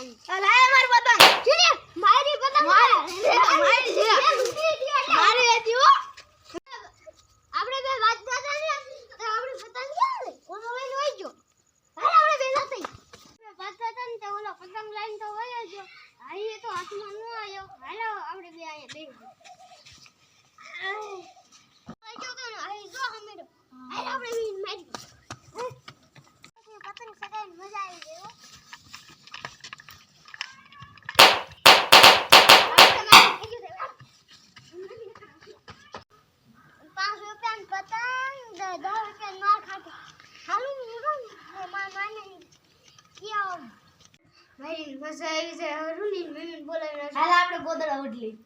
લાય માર પતંગ ચીરે મારી પતંગ મારી હતી હો આપણે બે વાત થતા ને તો આપણે પતંગ ક્યાં ઓલો લઈને વઈ ગયો હાલ આપણે બે નથી વાત થતા ને તો ઓલો પતંગ લઈને તો વયો ગયો આઈએ તો હાથમાં ન આવ્યો હાલો આપણે બે અહીંયા બેસી આજો તો આઈ જો હમેડો હાલ આપણે વીન મારી પતંગ સગાઈ મજા આવી ગઈ હો મજા આવી જાય રૂની મમ્મી બોલાવી હાલ આપણે ગોદડા ઉડલી